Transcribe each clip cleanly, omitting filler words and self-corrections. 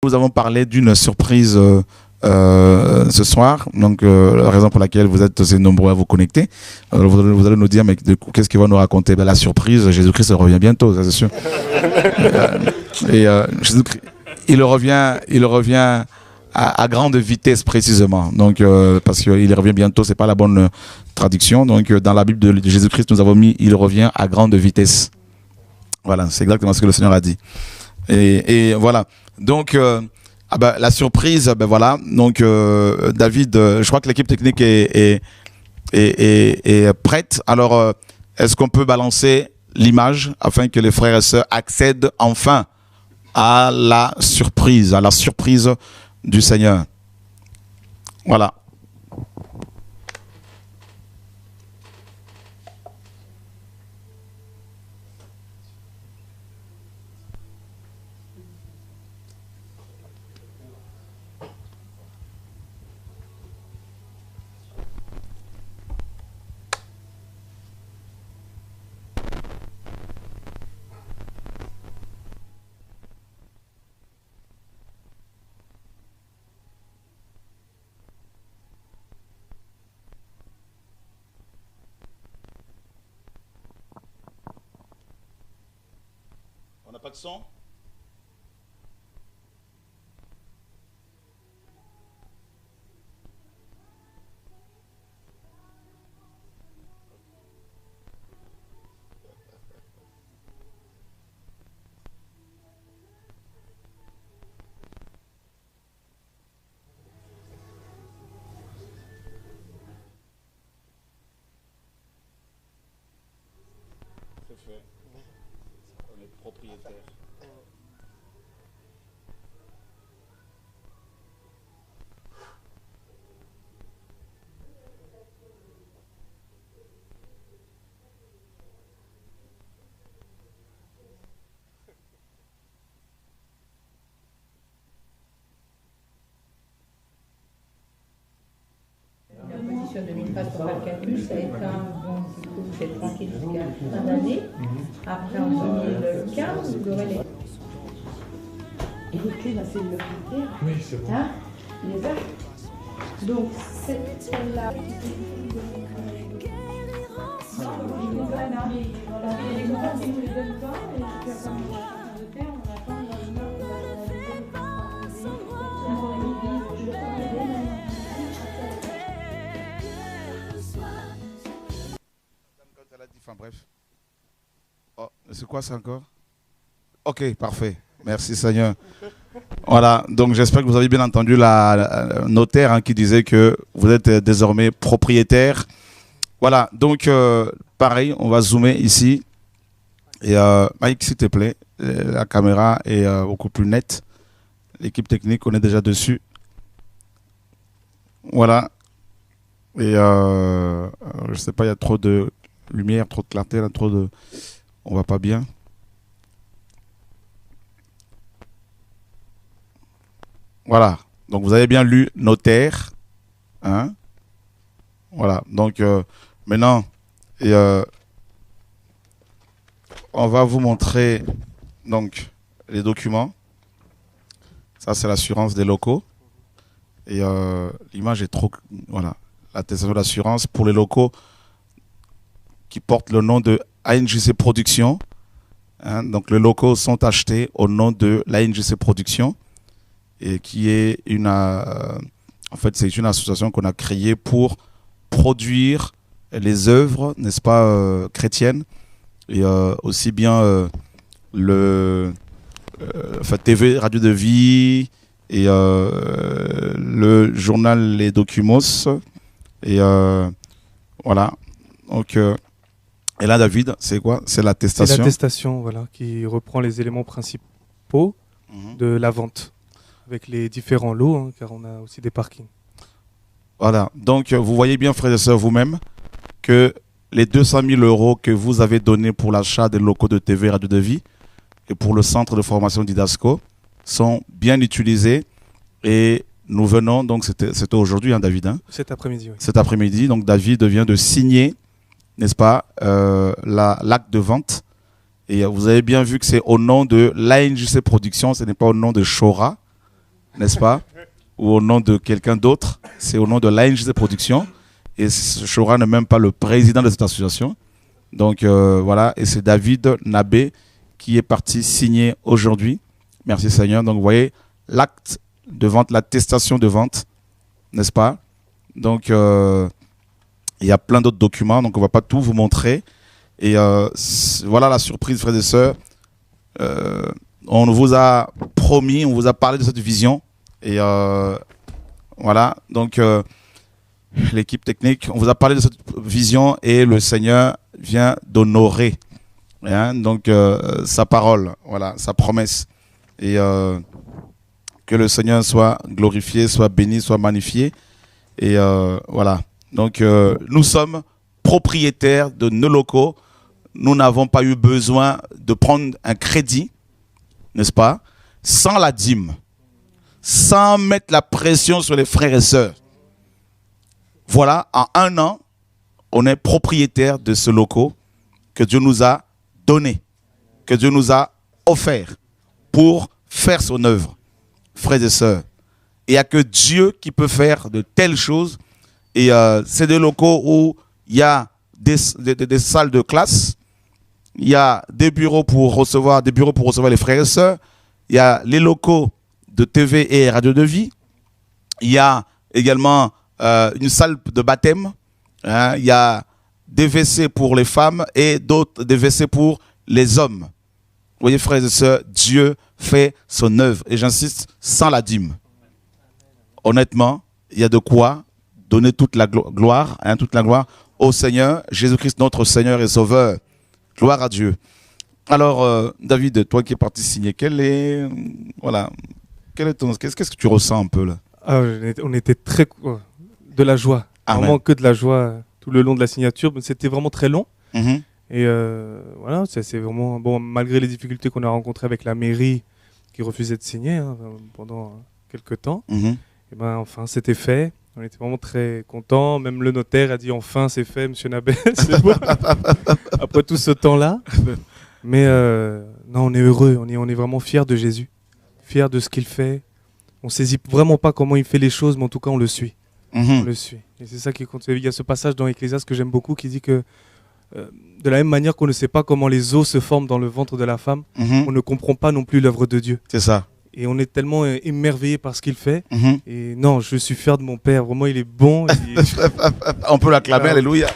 nous avons parlé d'une surprise ce soir, donc la raison pour laquelle vous êtes assez nombreux à vous connecter. Vous allez nous dire, mais qu'est-ce qu'il va nous raconter? La surprise, Jésus-Christ revient bientôt, ça c'est sûr. Jésus-Christ, il revient à grande vitesse précisément. Donc parce qu'il revient bientôt, c'est pas la bonne traduction. Donc dans la Bible de Jésus-Christ, nous avons mis, il revient à grande vitesse. Voilà, c'est exactement ce que le Seigneur a dit. Et voilà. Donc la surprise, voilà. Donc David, je crois que l'équipe technique est prête. Alors, est-ce qu'on peut balancer l'image afin que les frères et sœurs accèdent enfin à la surprise du Seigneur? Voilà. On n'a pas de son? C'est fait. On est propriétaire. De 1000 pages pour faire le calcul, ça éteint, bon, du coup, vous êtes tranquille jusqu'à la fin d'année. Après, en 2015, vous aurez les... Et les clés, là, c'est le critère. Oui, c'est bon. Hein? Les a. Donc, celle-là. Enfin bref. Oh, c'est quoi ça encore? Ok, parfait. Merci Seigneur. Voilà, donc j'espère que vous avez bien entendu la notaire qui disait que vous êtes désormais propriétaire. Voilà, donc pareil, on va zoomer ici. Et Mike, s'il te plaît, la caméra est beaucoup plus nette. L'équipe technique, on est déjà dessus. Voilà. Et je sais pas, il y a trop de lumière, trop de clarté, là, trop de... On va pas bien. Voilà. Donc vous avez bien lu notaire. Hein? Voilà. Donc maintenant, on va vous montrer donc les documents. Ça, c'est l'assurance des locaux. Et l'image est trop... Voilà. L'attestation d'assurance pour les locaux qui portent le nom de ANJC Productions. Hein, donc les locaux sont achetés au nom de l'ANJC Productions et qui est une... en fait, c'est une association qu'on a créée pour produire les œuvres, n'est-ce pas, chrétiennes, et aussi bien TV, Radio de Vie, et le journal Les Documos. Et voilà. Donc, et là, David, c'est quoi? C'est l'attestation. C'est l'attestation, voilà, qui reprend les éléments principaux de la vente, avec les différents lots, hein, car on a aussi des parkings. Voilà. Donc, vous voyez bien, frères et sœurs, vous-même, que les 200 000 € que vous avez donnés pour l'achat des locaux de TV Radio de Vie et pour le centre de formation d'Idasco sont bien utilisés. Et nous venons, donc c'était aujourd'hui, hein, David, hein, Cet après-midi, oui. cet après-midi, donc David vient de signer, n'est-ce pas, l'acte de vente. Et vous avez bien vu que c'est au nom de l'ANJC Productions, ce n'est pas au nom de Shora. n'est-ce pas? Ou au nom de quelqu'un d'autre. C'est au nom de l'ANGC Production. Et Chora n'est même pas le président de cette association. Donc voilà, et c'est David Nabé qui est parti signer aujourd'hui. Merci Seigneur. Donc vous voyez l'acte de vente, l'attestation de vente, n'est-ce pas? Donc il y a plein d'autres documents, donc on ne va pas tout vous montrer. Et voilà la surprise, frères et sœurs. On vous a promis, on vous a parlé de cette vision. Et voilà, donc l'équipe technique, on vous a parlé de cette vision et le Seigneur vient d'honorer donc sa parole, voilà, sa promesse. Et que le Seigneur soit glorifié, soit béni, soit magnifié. Et voilà, donc nous sommes propriétaires de nos locaux. Nous n'avons pas eu besoin de prendre un crédit, n'est-ce pas, sans la dîme, sans mettre la pression sur les frères et sœurs. Voilà, en 1 an, on est propriétaire de ce local que Dieu nous a donné, que Dieu nous a offert pour faire son œuvre. Frères et sœurs, il n'y a que Dieu qui peut faire de telles choses. Et c'est des locaux où il y a des salles de classe, il y a des bureaux pour recevoir les frères et sœurs, il y a les locaux de TV et radio de vie, il y a également une salle de baptême, il y a des WC pour les femmes et d'autres des WC pour les hommes. Vous voyez, frères et sœurs, Dieu fait son œuvre. Et j'insiste, sans la dîme. Honnêtement, il y a de quoi donner toute la gloire, toute la gloire au Seigneur, Jésus-Christ, notre Seigneur et Sauveur. Gloire à Dieu. Alors, David, toi qui es parti signer, qu'est-ce que tu ressens un peu là? On était très de la joie. Amen. Vraiment que de la joie tout le long de la signature. C'était vraiment très long. Et voilà, c'est vraiment bon, malgré les difficultés qu'on a rencontrées avec la mairie qui refusait de signer pendant quelques temps. Et ben enfin, c'était fait. On était vraiment très contents. Même le notaire a dit enfin, c'est fait, Monsieur Nabé, c'est bon. Après tout ce temps-là. Mais non, on est heureux. On est vraiment fiers de Jésus, fiers de ce qu'il fait. On saisit vraiment pas comment il fait les choses, mais en tout cas, on le suit. On le suit. Et c'est ça qui compte. Il y a ce passage dans Ecclésiaste que j'aime beaucoup qui dit que de la même manière qu'on ne sait pas comment les os se forment dans le ventre de la femme, on ne comprend pas non plus l'œuvre de Dieu. C'est ça. Et on est tellement émerveillé par ce qu'il fait. Et non, je suis fier de mon père. Vraiment, il est bon. On peut l'acclamer, alléluia.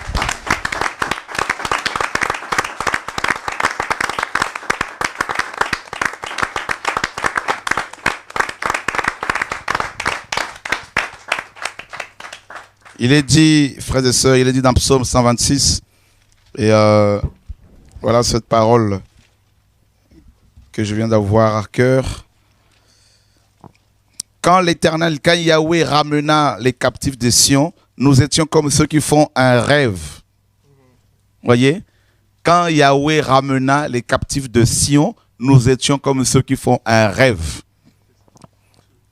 Il est dit, frères et sœurs, il est dit dans Psaume 126, et voilà cette parole que je viens d'avoir à cœur. Quand l'Éternel, quand Yahweh ramena les captifs de Sion, nous étions comme ceux qui font un rêve. Voyez? Quand Yahweh ramena les captifs de Sion, nous étions comme ceux qui font un rêve.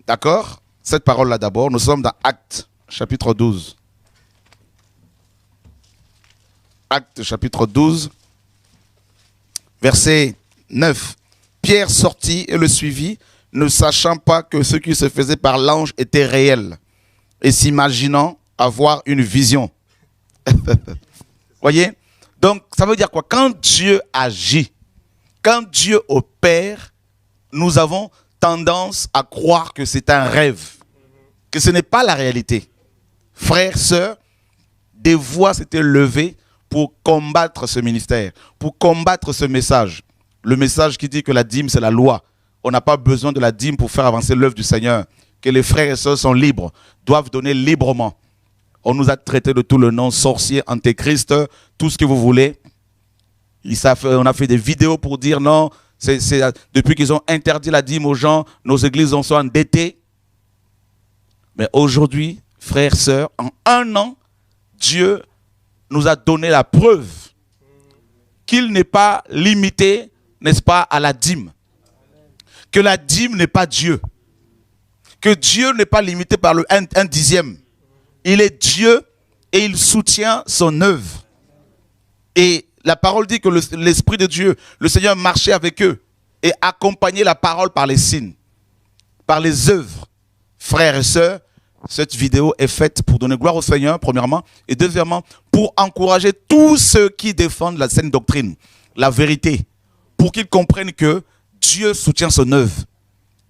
D'accord? Cette parole-là d'abord, nous sommes dans Actes, chapitre 12. Actes, chapitre 12, verset 9. Pierre sortit et le suivit, ne sachant pas que ce qui se faisait par l'ange était réel, et s'imaginant avoir une vision. Voyez? Donc, ça veut dire quoi? Quand Dieu agit, quand Dieu opère, nous avons tendance à croire que c'est un rêve, que ce n'est pas la réalité. Frères, sœurs, des voix s'étaient levées pour combattre ce ministère, pour combattre ce message. Le message qui dit que la dîme, c'est la loi. On n'a pas besoin de la dîme pour faire avancer l'œuvre du Seigneur. Que les frères et sœurs sont libres, doivent donner librement. On nous a traité de tout le nom, sorcier, antéchrist, tout ce que vous voulez. On a fait des vidéos pour dire non, depuis qu'ils ont interdit la dîme aux gens, nos églises sont endettées. Mais aujourd'hui, frères et sœurs, en 1 an, Dieu nous a donné la preuve qu'il n'est pas limité, n'est-ce pas, à la dîme. Que la dîme n'est pas Dieu. Que Dieu n'est pas limité par le 1/10. Il est Dieu et il soutient son œuvre. Et la parole dit que l'Esprit de Dieu, le Seigneur marchait avec eux et accompagnait la parole par les signes, par les œuvres. frères et sœurs, cette vidéo est faite pour donner gloire au Seigneur, premièrement, et deuxièmement, pour encourager tous ceux qui défendent la saine doctrine, la vérité, pour qu'ils comprennent que Dieu soutient son œuvre.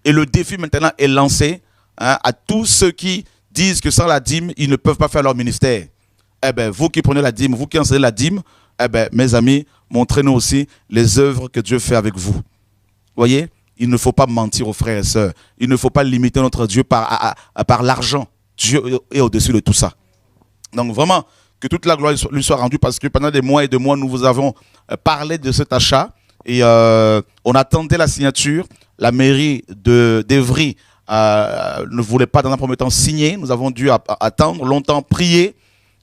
Et le défi maintenant est lancé à tous ceux qui disent que sans la dîme, ils ne peuvent pas faire leur ministère. Eh bien, vous qui prenez la dîme, vous qui enseignez la dîme, eh bien, mes amis, montrez-nous aussi les œuvres que Dieu fait avec vous. Voyez, il ne faut pas mentir aux frères et sœurs. Il ne faut pas limiter notre Dieu par l'argent. Dieu est au-dessus de tout ça. Donc vraiment, que toute la gloire lui soit rendue, parce que pendant des mois et des mois, nous vous avons parlé de cet achat. Et on attendait la signature. La mairie d'Evry ne voulait pas dans un premier temps signer. Nous avons dû attendre longtemps, prier.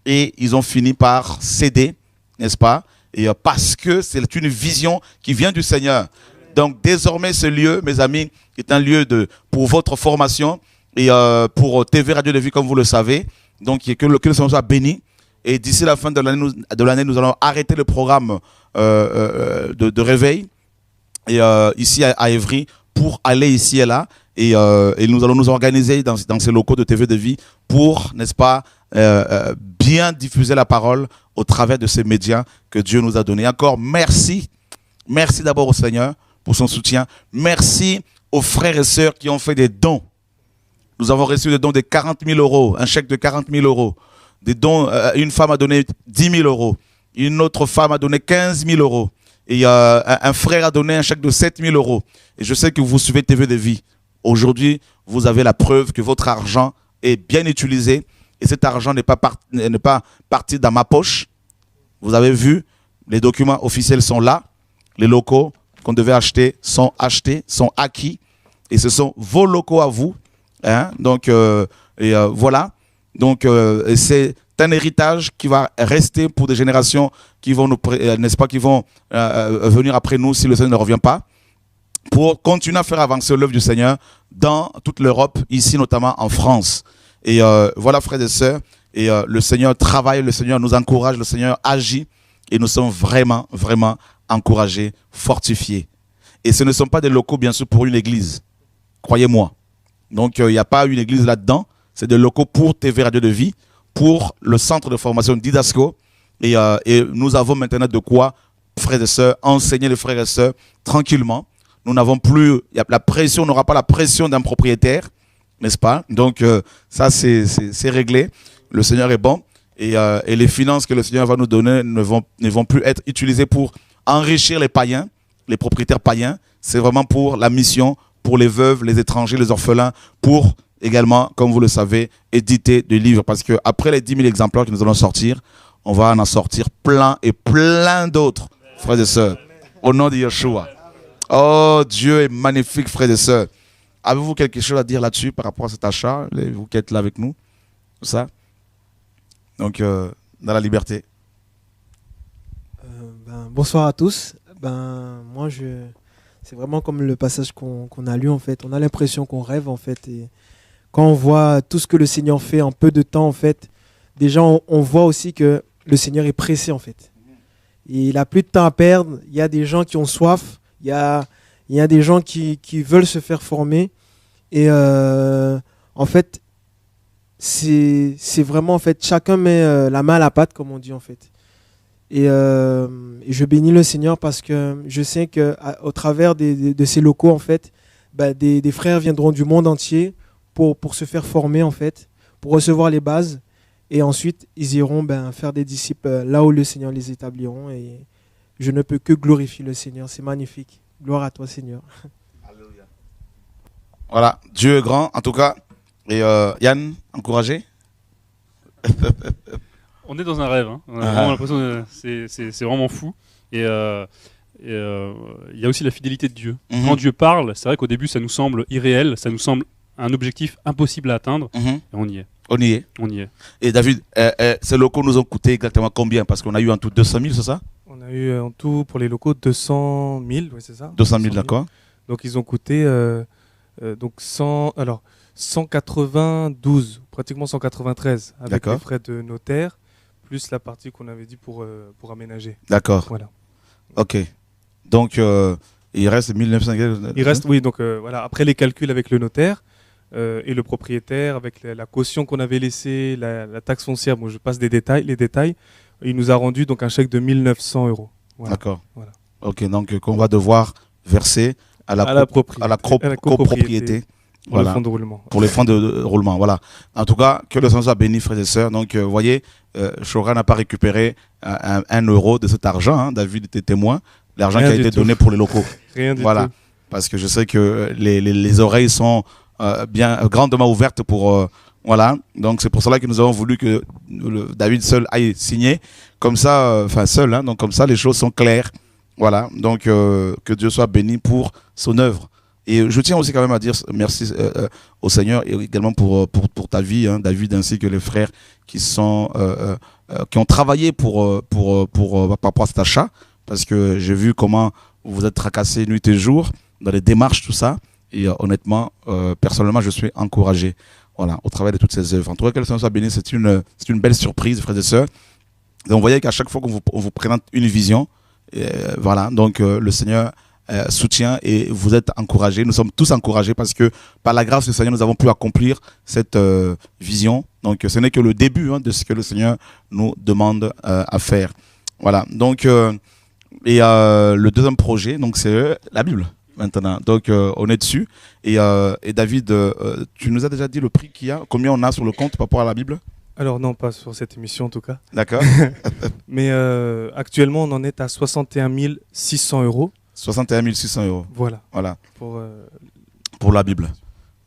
Et ils ont fini par céder, n'est-ce pas? Et parce que c'est une vision qui vient du Seigneur. Donc désormais ce lieu, mes amis, est un lieu pour votre formation et pour TV Radio de Vie, comme vous le savez. Donc que le Seigneur soit béni. Et d'ici la fin de l'année, nous allons arrêter le programme de réveil et, ici à Évry pour aller ici et là. Et nous allons nous organiser dans ces locaux de TV de Vie pour, n'est-ce pas, bien diffuser la parole au travers de ces médias que Dieu nous a donnés. Encore merci. Merci d'abord au Seigneur pour son soutien. Merci aux frères et sœurs qui ont fait des dons. Nous avons reçu des dons de 40 000 €, un chèque de 40 000 €. Des dons, une femme a donné 10 000 €. Une autre femme a donné 15 000 €. Et un frère a donné un chèque de 7 000 €. Et je sais que vous suivez TV de Vie. Aujourd'hui, vous avez la preuve que votre argent est bien utilisé. Et cet argent n'est pas parti dans ma poche. Vous avez vu, les documents officiels sont là. Les locaux qu'on devait acheter, sont acquis. Et ce sont vos locaux à vous. Hein? Donc, voilà. Donc, c'est un héritage qui va rester pour des générations qui vont n'est-ce pas, qui vont venir après nous si le Seigneur ne revient pas, pour continuer à faire avancer l'œuvre du Seigneur dans toute l'Europe, ici notamment en France. Et voilà, frères et sœurs, et le Seigneur travaille, le Seigneur nous encourage, le Seigneur agit, et nous sommes vraiment, vraiment encouragés, fortifiés. Et ce ne sont pas des locaux, bien sûr, pour une église, croyez-moi. Donc, il n'y a pas une église là-dedans, c'est des locaux pour TV Radio de Vie, pour le centre de formation Didasco, et nous avons maintenant de quoi, frères et sœurs, enseigner les frères et sœurs tranquillement. Nous n'avons plus, la pression, on n'aura pas la pression d'un propriétaire, n'est-ce pas? Donc, ça, c'est réglé. Le Seigneur est bon. Et les finances que le Seigneur va nous donner ne vont plus être utilisées pour enrichir les païens, les propriétaires païens. C'est vraiment pour la mission, pour les veuves, les étrangers, les orphelins, pour également, comme vous le savez, éditer des livres. Parce qu'après les 10 000 exemplaires que nous allons sortir, on va en sortir plein et plein d'autres, frères et sœurs, au nom de Yeshua. Oh, Dieu est magnifique, frères et sœurs. Avez-vous quelque chose à dire là-dessus par rapport à cet achat, vous qui êtes là avec nous, tout ça? Donc, dans la liberté. Bonsoir à tous. Moi, c'est vraiment comme le passage qu'on a lu, en fait. On a l'impression qu'on rêve, en fait. Et quand on voit tout ce que le Seigneur fait en peu de temps, en fait, déjà, on voit aussi que le Seigneur est pressé, en fait. Et il n'a plus de temps à perdre. Il y a des gens qui ont soif. Il y a des gens qui veulent se faire former. Et en fait, c'est vraiment, en fait, chacun met la main à la pâte, comme on dit, en fait. Et je bénis le Seigneur parce que je sais qu'au travers de ces locaux, en fait, des frères viendront du monde entier pour se faire former, en fait, pour recevoir les bases. Et ensuite, ils iront faire des disciples là où le Seigneur les établiront. Et je ne peux que glorifier le Seigneur. C'est magnifique. Gloire à toi, Seigneur. Alléluia. Voilà, Dieu est grand, en tout cas. Et Yann, encouragé? On est dans un rêve. Hein. On a vraiment l'impression que c'est vraiment fou. Et il y a aussi la fidélité de Dieu. Quand Dieu parle, c'est vrai qu'au début, ça nous semble irréel, ça nous semble un objectif impossible à atteindre. Et on y est. On y est. On y est. Et David, ces locaux nous ont coûté exactement combien? Parce qu'on a eu en tout 200 000, c'est ça? On a eu en tout pour les locaux 200 000, oui, c'est ça? 200 000, d'accord. Donc ils ont coûté donc 192, pratiquement 193, avec les frais de notaire, plus la partie qu'on avait dit pour aménager. D'accord. Voilà. Ok. Donc il reste 1900. Il reste, oui, donc voilà, après les calculs avec le notaire, et le propriétaire, avec la caution qu'on avait laissée, la taxe foncière, bon, je passe les détails, il nous a rendu donc un chèque de 1 900 €. Voilà. D'accord. Voilà. Ok, donc qu'on va devoir verser à la copropriété. Pour les fonds de roulement. Pour les fonds de roulement, voilà. En tout cas, que le Seigneur soit béni, frères et sœurs. Donc, vous voyez, Chora n'a pas récupéré 1 € de cet argent. Hein. David était témoin. L'argent qui a été donné pour les locaux. Rien du voilà. tout. Parce que je sais que les oreilles sont bien grandement ouvertes pour... voilà. Donc, c'est pour cela que nous avons voulu que David seul aille signer. Comme ça, enfin seul, hein. Donc, comme ça, les choses sont claires. Voilà. Donc, que Dieu soit béni pour son œuvre. Et je tiens aussi quand même à dire merci au Seigneur et également pour ta vie, hein, David, ainsi que les frères qui ont travaillé par rapport à cet achat, parce que j'ai vu comment vous vous êtes tracassés nuit et jour dans les démarches, tout ça. Et honnêtement, personnellement, je suis encouragé, voilà, au travail de toutes ces œuvres. En tout cas, que le Seigneur soit béni, c'est une belle surprise, frères et sœurs. Et on voyait qu'à chaque fois qu'on vous présente une vision, voilà, donc le Seigneur soutien et vous êtes encouragés. Nous sommes tous encouragés parce que par la grâce du Seigneur, nous avons pu accomplir cette vision. Donc ce n'est que le début, hein, de ce que le Seigneur nous demande à faire. Voilà. Donc le deuxième projet, donc c'est la Bible maintenant. Donc on est dessus. Et David, tu nous as déjà dit le prix qu'il y a, combien on a sur le compte par rapport à la Bible? Alors non, pas sur cette émission en tout cas. D'accord. Mais actuellement, on en est à 61 600 €. 61 600 €. Voilà. Pour la Bible.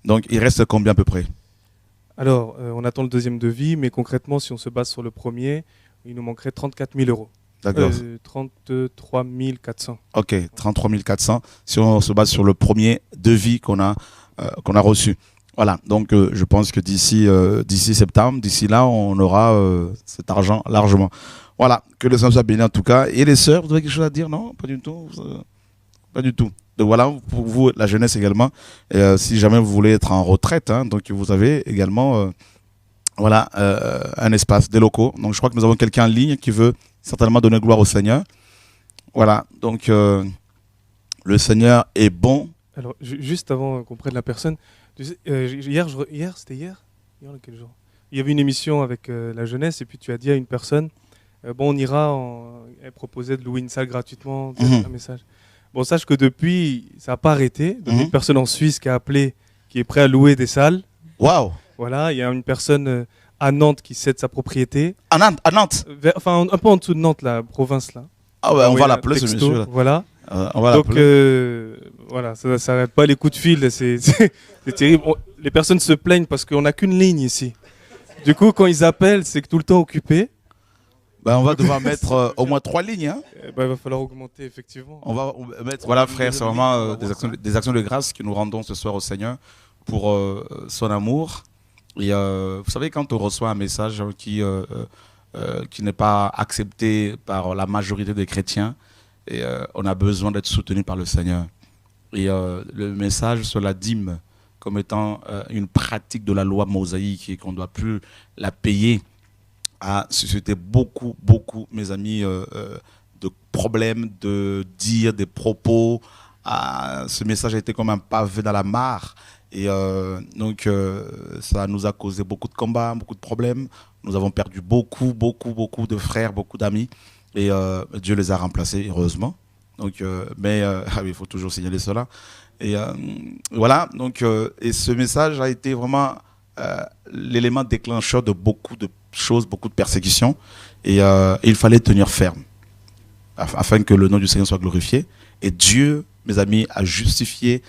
Donc, il reste combien à peu près? Alors, on attend le deuxième devis, mais concrètement, si on se base sur le premier, il nous manquerait 34 000 €. D'accord. 33 400. Ok, 33 400 si on se base sur le premier devis qu'on a reçu. Voilà, donc je pense que d'ici septembre, d'ici là, on aura cet argent largement. Voilà, que le Seigneur soit béni en tout cas. Et les sœurs, vous avez quelque chose à dire? Non, pas du tout. Pas du tout. Donc voilà, pour vous, la jeunesse également, si jamais vous voulez être en retraite, hein, donc vous avez également voilà, un espace, des locaux. Donc je crois que nous avons quelqu'un en ligne qui veut certainement donner gloire au Seigneur. Voilà, donc le Seigneur est bon. Alors, juste avant qu'on prenne la personne, tu sais, c'était hier quel jour? Il y avait une émission avec la jeunesse et puis tu as dit à une personne, bon, on ira, elle proposait de louer une salle gratuitement, un message. Bon, sache que depuis, ça n'a pas arrêté. Donc, une personne en Suisse qui a appelé, qui est prêt à louer des salles. Waouh! Voilà, il y a une personne à Nantes qui cède sa propriété. À Nantes? Enfin, un peu en dessous de Nantes, la province là. Ah ouais, on va l'appeler ce monsieur là. Voilà. On va donc, voilà, ça ne s'arrête pas les coups de fil. C'est terrible. Les personnes se plaignent parce qu'on n'a qu'une ligne ici. Du coup, quand ils appellent, c'est que tout le temps occupé. Ben, on va devoir mettre au moins 3 lignes. Hein. Ben, il va falloir augmenter, effectivement. On va mettre, voilà frère, c'est vraiment des actions de grâce que nous rendons ce soir au Seigneur pour son amour. Et vous savez, quand on reçoit un message qui n'est pas accepté par la majorité des chrétiens, et on a besoin d'être soutenu par le Seigneur. Et le message sur la dîme comme étant une pratique de la loi mosaïque et qu'on ne doit plus la payer, a suscité beaucoup, mes amis, de problèmes, de dire des propos. Ce message a été comme un pavé dans la mare. Et donc, ça nous a causé beaucoup de combats, beaucoup de problèmes. Nous avons perdu beaucoup de frères, beaucoup d'amis. Et Dieu les a remplacés, heureusement. Donc, mais il faut toujours signaler cela. Et voilà, donc, et ce message a été vraiment l'élément déclencheur de beaucoup de choses, beaucoup de persécutions. Et il fallait tenir ferme afin que le nom du Seigneur soit glorifié. Et Dieu, mes amis, a justifié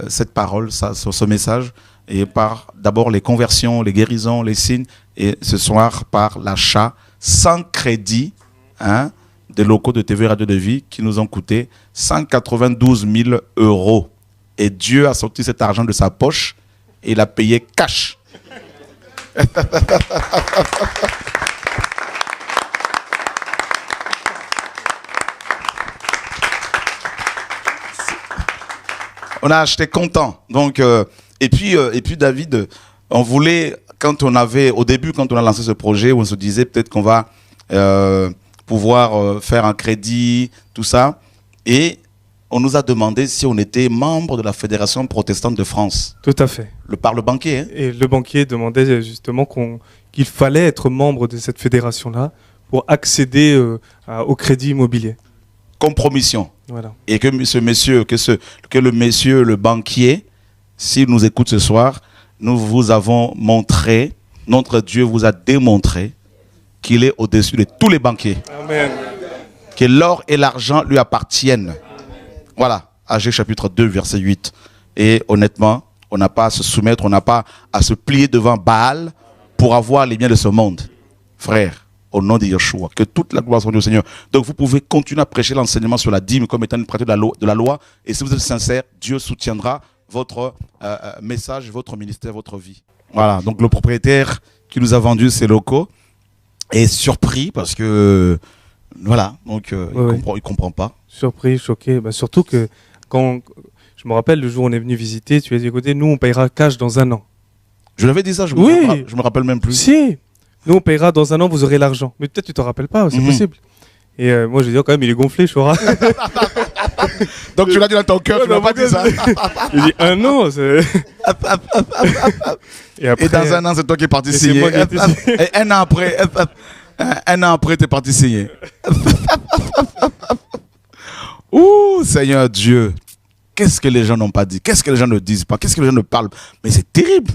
cette parole, ce message, et par d'abord les conversions, les guérisons, les signes, et ce soir par l'achat sans crédit, hein, des locaux de TV Radio de Vie qui nous ont coûté 192 000 €. Et Dieu a sorti cet argent de sa poche et il a payé cash. On a acheté content. Donc, et puis David, on voulait, au début, quand on a lancé ce projet, on se disait peut-être qu'on va pouvoir faire un crédit, tout ça. Et on nous a demandé si on était membre de la Fédération protestante de France. Tout à fait. Par le banquier. Hein. Et le banquier demandait justement qu'il fallait être membre de cette fédération-là pour accéder au crédit immobilier. Compromission. Voilà. Et que le monsieur, le banquier, s'il nous écoute ce soir, nous vous avons montré, notre Dieu vous a démontré qu'il est au-dessus de tous les banquiers. Amen. Que l'or et l'argent lui appartiennent. Voilà, Agé chapitre 2, verset 8. Et honnêtement, on n'a pas à se soumettre, on n'a pas à se plier devant Baal pour avoir les biens de ce monde. Frère, au nom de Yeshua, que toute la gloire soit au Seigneur. Donc vous pouvez continuer à prêcher l'enseignement sur la dîme comme étant une pratique de la loi. Et si vous êtes sincère, Dieu soutiendra votre message, votre ministère, votre vie. Voilà, donc le propriétaire qui nous a vendu ces locaux est surpris parce que... Voilà, donc il comprend pas. Surpris, choqué. Surtout que quand je me rappelle le jour où on est venu visiter, tu as dit écoutez, nous on payera cash dans 1 an. Je l'avais dit ça, je me rappelle même plus. Si, nous on payera dans 1 an, vous aurez l'argent. Mais peut-être tu t'en rappelles pas, c'est possible. Et moi j'ai dit quand même il est gonflé, Chora. Donc tu l'as dit dans ton cœur, tu m'as pas dit ça. Il dit 1 an. Et dans 1 an c'est toi qui es parti signer. Et 1 an après. 1 an après, tu es parti signer. Ouh, Seigneur Dieu. Qu'est-ce que les gens n'ont pas dit? Qu'est-ce que les gens ne disent pas? Qu'est-ce que les gens ne parlent? Mais c'est terrible.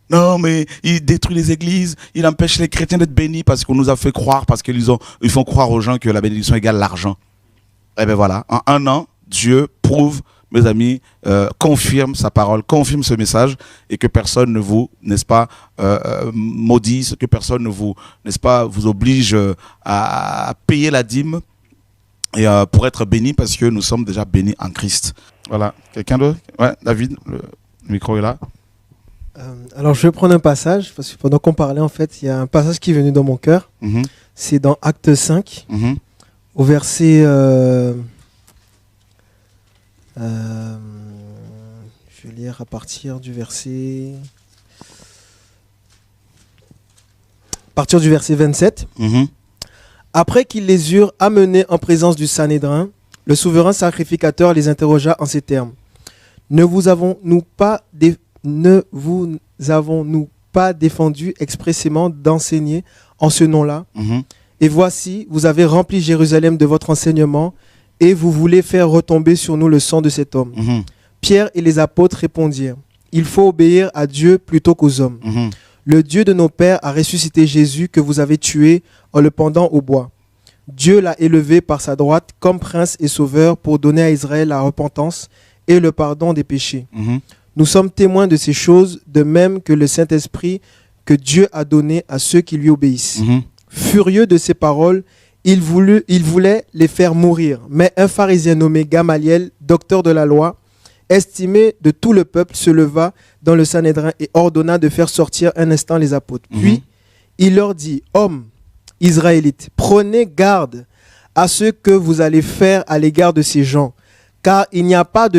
Non, mais il détruit les églises. Il empêche les chrétiens d'être bénis parce qu'on nous a fait croire, parce qu'ils font croire aux gens que la bénédiction égale l'argent. Eh bien voilà, en 1 an, Dieu prouve, mes amis, confirme sa parole, confirme ce message et que personne ne vous, n'est-ce pas, maudisse, que personne ne vous, n'est-ce pas, vous oblige à payer la dîme et pour être béni parce que nous sommes déjà bénis en Christ. Voilà. Quelqu'un d'autre? Ouais, David, le micro est là. Alors je vais prendre un passage parce que pendant qu'on parlait, en fait, il y a un passage qui est venu dans mon cœur. C'est dans Acte 5, au verset... je vais lire à partir du verset 27. Après qu'ils les eurent amenés en présence du Sanhédrin, le souverain sacrificateur les interrogea en ces termes. Ne vous avons-nous pas défendu expressément d'enseigner en ce nom-là? Et voici, vous avez rempli Jérusalem de votre enseignement et vous voulez faire retomber sur nous le sang de cet homme. Pierre et les apôtres répondirent, il faut obéir à Dieu plutôt qu'aux hommes. Le Dieu de nos pères a ressuscité Jésus que vous avez tué en le pendant au bois. Dieu l'a élevé par sa droite comme prince et sauveur pour donner à Israël la repentance et le pardon des péchés. Nous sommes témoins de ces choses, de même que le Saint-Esprit que Dieu a donné à ceux qui lui obéissent. Furieux de ces paroles, il voulait les faire mourir. Mais un pharisien nommé Gamaliel, docteur de la loi, estimé de tout le peuple, se leva dans le Sanhédrin et ordonna de faire sortir un instant les apôtres. Puis, il leur dit, « Hommes israélites, prenez garde à ce que vous allez faire à l'égard de ces gens, car il n'y a pas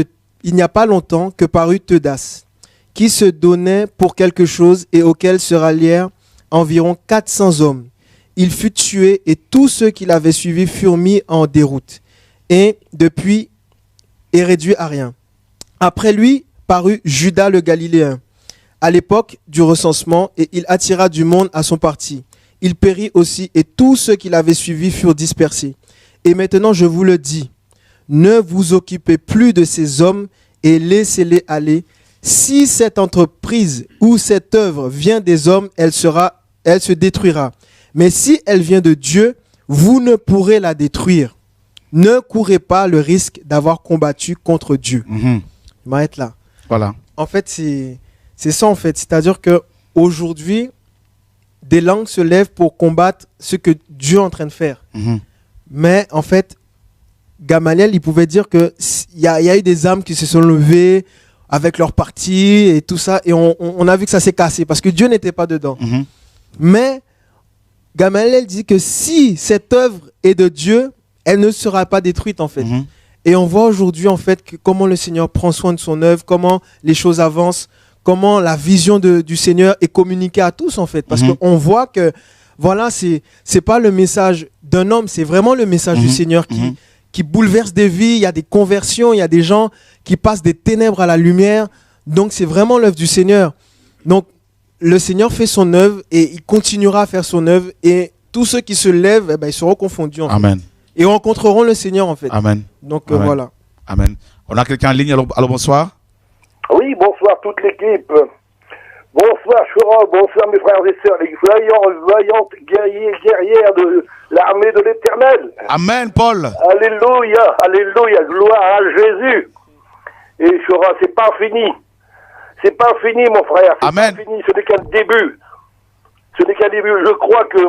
longtemps que parut Teudas, qui se donnait pour quelque chose et auquel se rallièrent environ 400 hommes. Il fut tué et tous ceux qui l'avaient suivi furent mis en déroute et depuis est réduit à rien. Après lui parut Judas le Galiléen à l'époque du recensement et il attira du monde à son parti. Il périt aussi et tous ceux qui l'avaient suivi furent dispersés. Et maintenant je vous le dis, ne vous occupez plus de ces hommes et laissez-les aller. Si cette entreprise ou cette œuvre vient des hommes, elle se détruira. Mais si elle vient de Dieu, vous ne pourrez la détruire. Ne courez pas le risque d'avoir combattu contre Dieu. Je m'arrête là. Voilà. En fait, c'est ça en fait. C'est-à-dire qu'aujourd'hui, des langues se lèvent pour combattre ce que Dieu est en train de faire. Mais en fait, Gamaliel, il pouvait dire qu'il y a eu des âmes qui se sont levées avec leur parti et tout ça. Et on a vu que ça s'est cassé parce que Dieu n'était pas dedans. Mais Gamaliel dit que si cette œuvre est de Dieu, elle ne sera pas détruite en fait. Et on voit aujourd'hui en fait comment le Seigneur prend soin de son œuvre, comment les choses avancent, comment la vision du Seigneur est communiquée à tous en fait. Parce qu'on voit que voilà, c'est pas le message d'un homme, c'est vraiment le message du Seigneur qui bouleversent des vies, il y a des conversions, il y a des gens qui passent des ténèbres à la lumière. Donc c'est vraiment l'œuvre du Seigneur. Donc le Seigneur fait son œuvre et il continuera à faire son œuvre et tous ceux qui se lèvent, ils seront confondus. Amen. Et rencontreront le Seigneur en fait. Amen. Donc Amen. voilà. Amen. On a quelqu'un en ligne, alors bonsoir. Oui, bonsoir toute l'équipe. Bonsoir Chora, bonsoir mes frères et sœurs, les vaillantes guerrières de l'armée de l'Éternel. Amen, Paul. Alléluia, alléluia, gloire à Jésus. Et Chora, c'est pas fini. C'est pas fini, mon frère. C'est Amen. pas fini, ce n'est qu'un début. Ce n'est qu'un début. Je crois que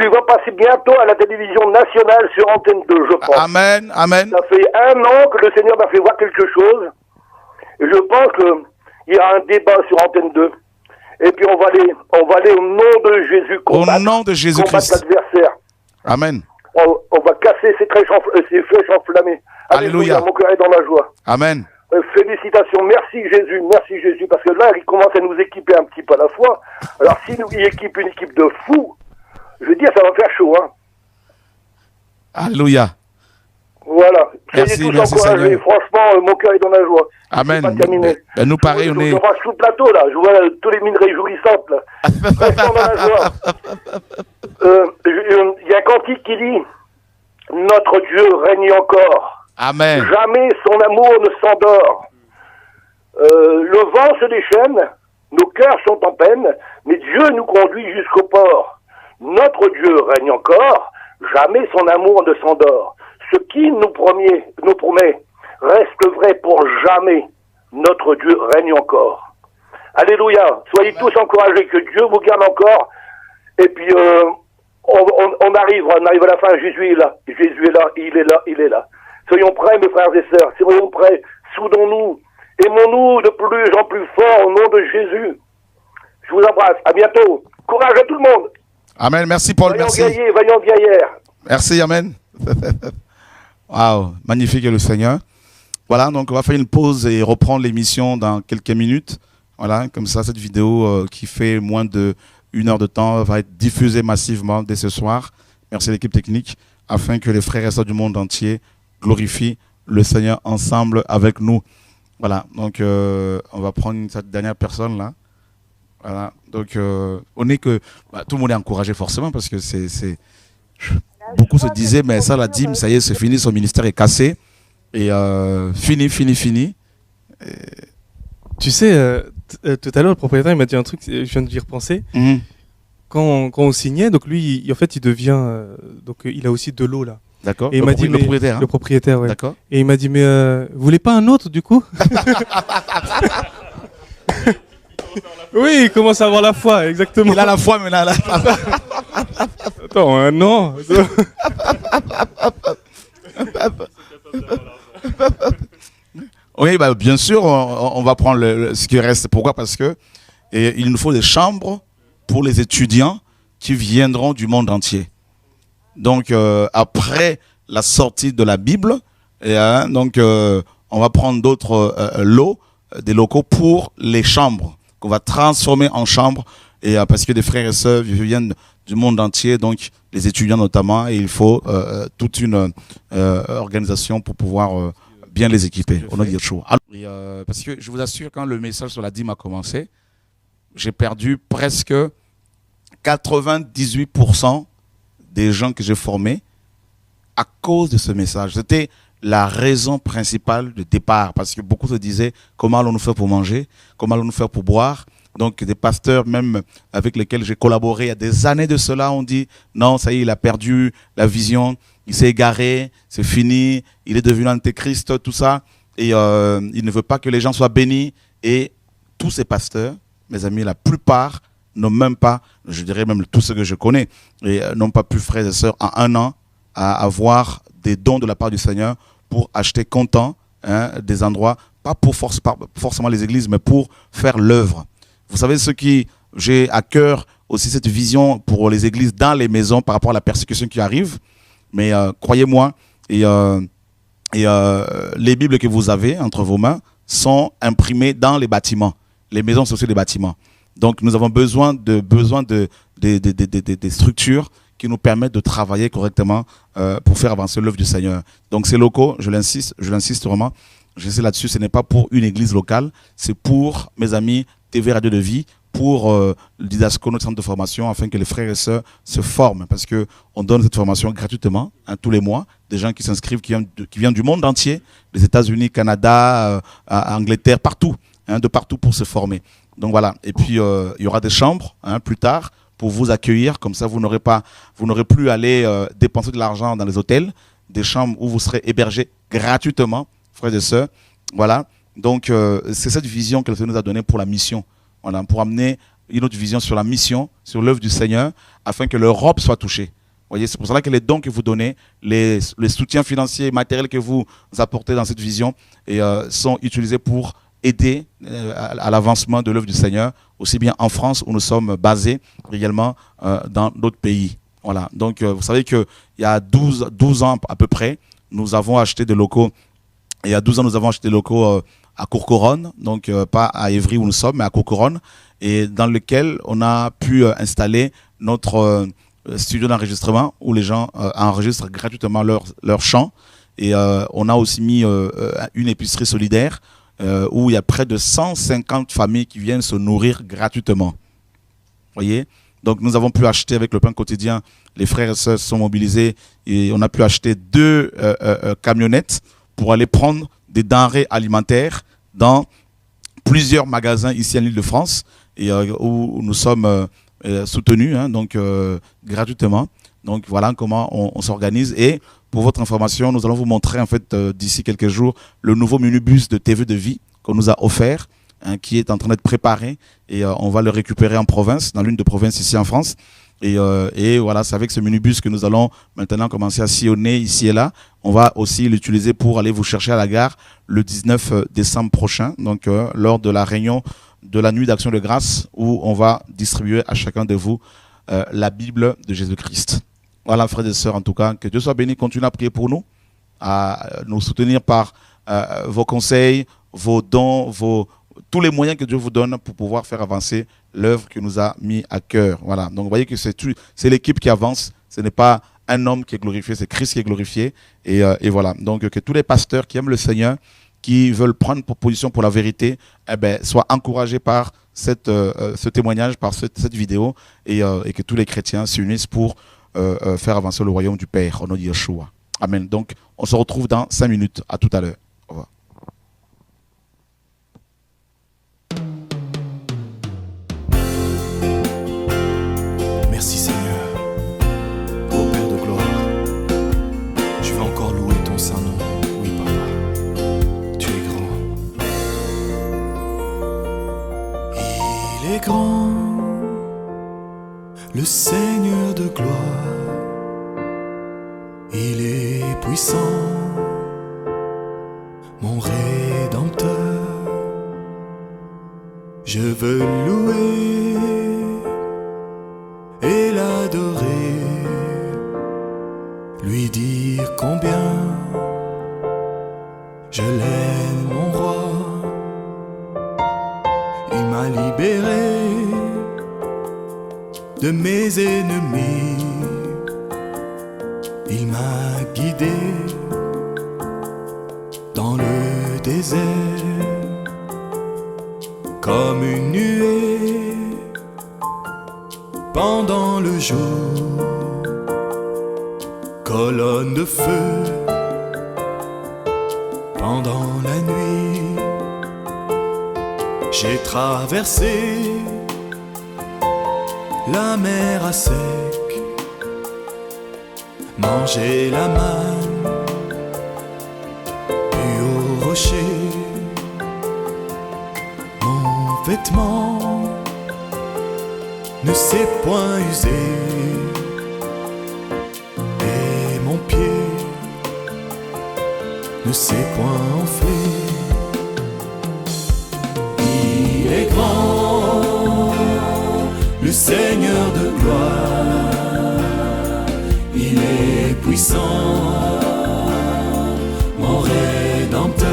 tu vas passer bientôt à la télévision nationale sur Antenne 2, je pense. Amen, amen. Ça fait 1 an que le Seigneur m'a fait voir quelque chose. Et je pense qu'il y a un débat sur Antenne 2. Et puis on va aller au nom de Jésus combattre. Au nom de Jésus-Christ. L'adversaire. Amen. On va casser ces flèches enflammées. Alléluia. Mon cœur est dans la joie. Amen. Félicitations. Merci Jésus. Parce que là, il commence à nous équiper un petit peu à la fois. Alors s'il nous équipe une équipe de fous, je veux dire, ça va faire chaud. Hein. Alléluia. Voilà. Merci, tous merci encouragés. Seigneur. Franchement, mon cœur est dans la joie. Amen. C'est pas terminé. Nous pareil, on est... Je vois tout le plateau, là. Je vois tous les mines réjouissantes, là. Restons dans la joie. Il y a un cantique qui dit « Notre Dieu règne encore. Amen. Jamais son amour ne s'endort. Le vent se déchaîne, nos cœurs sont en peine, mais Dieu nous conduit jusqu'au port. Notre Dieu règne encore, jamais son amour ne s'endort. Ce qui nous promet reste vrai pour jamais. Notre Dieu règne encore. » Alléluia. Soyez tous encouragés, que Dieu vous garde encore. Et puis, on arrive à la fin. Jésus est là. Jésus est là. Il est là. Soyons prêts, mes frères et sœurs. Soyons prêts. Soudons-nous. Aimons-nous de plus en plus fort au nom de Jésus. Je vous embrasse. À bientôt. Courage à tout le monde. Amen. Merci, Paul. Merci. Vaillant guerrière. Merci, Amen. Waouh, magnifique est le Seigneur. Voilà, donc on va faire une pause et reprendre l'émission dans quelques minutes. Voilà, comme ça, cette vidéo qui fait moins d'1 heure de temps va être diffusée massivement dès ce soir. Merci à l'équipe technique, afin que les frères et sœurs du monde entier glorifient le Seigneur ensemble avec nous. Voilà, donc on va prendre cette dernière personne là. Voilà, donc on est que tout le monde est encouragé forcément parce que c'est beaucoup se disaient mais ça la dîme ça y est c'est fini, son ministère est cassé et fini. Et... Tu sais, tout à l'heure le propriétaire il m'a dit un truc, je viens d'y repenser. Quand on signait, donc lui en fait il devient donc il a aussi de l'eau là. D'accord. Et il m'a dit le propriétaire. Hein. Le propriétaire, ouais. D'accord. Et il m'a dit mais vous voulez pas un autre du coup? Oui, il commence à avoir la foi, exactement. Il a la foi, mais là. Attends, non. Oui, bah, bien sûr, on va prendre ce qui reste. Pourquoi? Parce que il nous faut des chambres pour les étudiants qui viendront du monde entier. Donc, après la sortie de la Bible, on va prendre d'autres lots, des locaux pour les chambres, qu'on va transformer en chambres, et parce que des frères et sœurs viennent du monde entier, donc les étudiants notamment, et il faut toute une organisation pour pouvoir bien les équiper. On a dit chaud. Parce que je vous assure, quand le message sur la dîme a commencé, j'ai perdu presque 98% des gens que j'ai formés à cause de ce message. C'était la raison principale de départ, parce que beaucoup se disaient comment allons-nous faire pour manger, comment allons-nous faire pour boire. Donc des pasteurs même avec lesquels j'ai collaboré il y a des années de cela ont dit non, ça y est, il a perdu la vision, il s'est égaré, c'est fini, il est devenu antéchrist, tout ça, et il ne veut pas que les gens soient bénis. Et tous ces pasteurs, mes amis, la plupart n'ont même pas, je dirais même tous ceux que je connais, et n'ont pas pu, frères et sœurs, en 1 an, à avoir des dons de la part du Seigneur pour acheter comptant des endroits, pas pour forcément les églises, mais pour faire l'œuvre. Vous savez, j'ai à cœur aussi cette vision pour les églises dans les maisons par rapport à la persécution qui arrive. Mais croyez-moi, les Bibles que vous avez entre vos mains sont imprimées dans les bâtiments. Les maisons, c'est aussi des bâtiments. Donc nous avons besoin des structures qui nous permettent de travailler correctement pour faire avancer l'œuvre du Seigneur. Donc ces locaux, je l'insiste vraiment, j'insiste là-dessus, ce n'est pas pour une église locale, c'est pour mes amis TV Radio de Vie, pour l'Idasco, notre centre de formation, afin que les frères et sœurs se forment, parce qu'on donne cette formation gratuitement tous les mois, des gens qui s'inscrivent, qui viennent du monde entier, les États-Unis, Canada, Angleterre, partout, de partout pour se former. Donc voilà, et puis il y aura des chambres plus tard pour vous accueillir, comme ça vous n'aurez plus à aller dépenser de l'argent dans les hôtels, des chambres où vous serez hébergés gratuitement, frères et sœurs. Voilà, donc c'est cette vision que le Seigneur nous a donnée pour la mission. Voilà, pour amener une autre vision sur la mission, sur l'œuvre du Seigneur, afin que l'Europe soit touchée. Vous voyez, c'est pour cela que les dons que vous donnez, les soutiens financiers et matériels que vous apportez dans cette vision sont utilisés pour aider à l'avancement de l'œuvre du Seigneur, aussi bien en France où nous sommes basés, également dans d'autres pays. Voilà. Donc, vous savez qu'il y a 12 ans à peu près, nous avons acheté des locaux. Et il y a 12 ans, nous avons acheté des locaux à Courcouronnes, donc pas à Évry où nous sommes, mais à Courcouronnes, et dans lequel on a pu installer notre studio d'enregistrement où les gens enregistrent gratuitement leur chant. Et on a aussi mis une épicerie solidaire où il y a près de 150 familles qui viennent se nourrir gratuitement. Voyez ? Donc nous avons pu acheter avec le pain quotidien, les frères et sœurs se sont mobilisés et on a pu acheter 2 camionnettes pour aller prendre des denrées alimentaires dans plusieurs magasins ici en Île-de-France et où nous sommes soutenus donc gratuitement. Donc voilà comment on s'organise. Et pour votre information, nous allons vous montrer en fait d'ici quelques jours le nouveau minibus de TV de Vie qu'on nous a offert, qui est en train d'être préparé et on va le récupérer en province, dans l'une des provinces ici en France. Et voilà, c'est avec ce minibus que nous allons maintenant commencer à sillonner ici et là. On va aussi l'utiliser pour aller vous chercher à la gare le 19 décembre prochain, donc lors de la réunion de la nuit d'action de grâce où on va distribuer à chacun de vous la Bible de Jésus-Christ. Voilà, frères et sœurs, en tout cas, que Dieu soit béni. Continuez à prier pour nous, à nous soutenir par vos conseils, vos dons, tous les moyens que Dieu vous donne pour pouvoir faire avancer l'œuvre qu'il nous a mis à cœur. Voilà. Donc vous voyez que c'est l'équipe qui avance, ce n'est pas un homme qui est glorifié, c'est Christ qui est glorifié. Et voilà. Donc que tous les pasteurs qui aiment le Seigneur, qui veulent prendre position pour la vérité, soient encouragés par ce témoignage, par cette vidéo, et que tous les chrétiens s'unissent pour faire avancer le royaume du Père au nom de Yeshua. Amen. Donc on se retrouve dans 5 minutes. À tout à l'heure. Au revoir. Merci Seigneur, ô Père de gloire, je vais encore louer ton saint nom. Oui Papa, tu es grand. Il est grand, le Seigneur de gloire. Il est puissant, mon Rédempteur. Je veux louer et l'adorer, lui dire combien je l'aime, mon roi. Il m'a libéré de mes ennemis, il m'a guidé dans le désert comme une nuée pendant le jour, colonne de feu pendant la nuit. J'ai traversé la mer à sec, mangé la manne, bu au rocher. Mon vêtement ne s'est point usé et mon pied ne s'est point enflé. Il est grand, le Seigneur de gloire. Il est puissant, mon Rédempteur.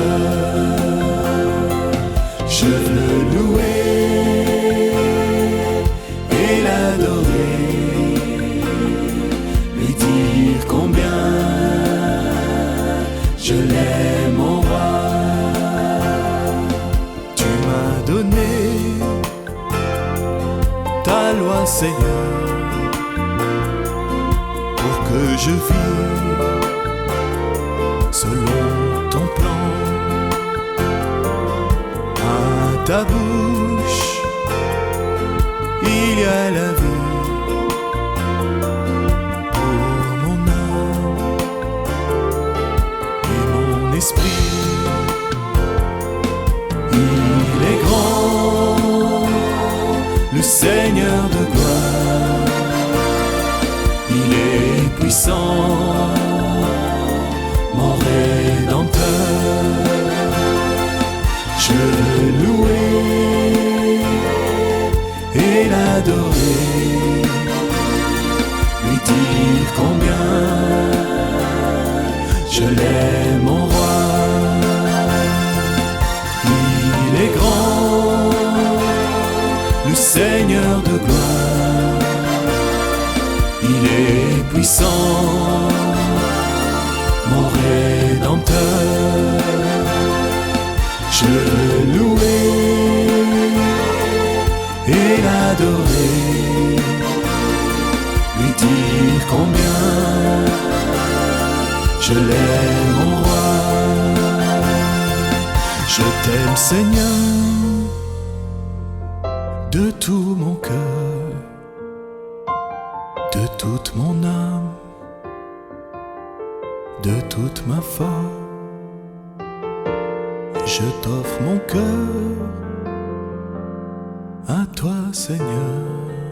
Je veux le louer et l'adorer, dire combien je l'aime, mon roi. Tu m'as donné ta loi, Seigneur, pour que je vive selon ton plan. À ta bouche, il y a la vie pour mon âme et mon esprit. Il est grand, le Seigneur de gloire. Il est puissant, mon Rédempteur. Je veux louer et l'adorer, lui dire combien je l'aime, mon roi. Il est grand, le Seigneur de gloire. Il est puissant, mon Rédempteur. Je veux louer et l'adorer, lui dire combien je l'aime, mon roi. Je t'aime, Seigneur, de tout mon cœur, de toute mon âme, de toute ma force. Je t'offre mon cœur à toi, Seigneur.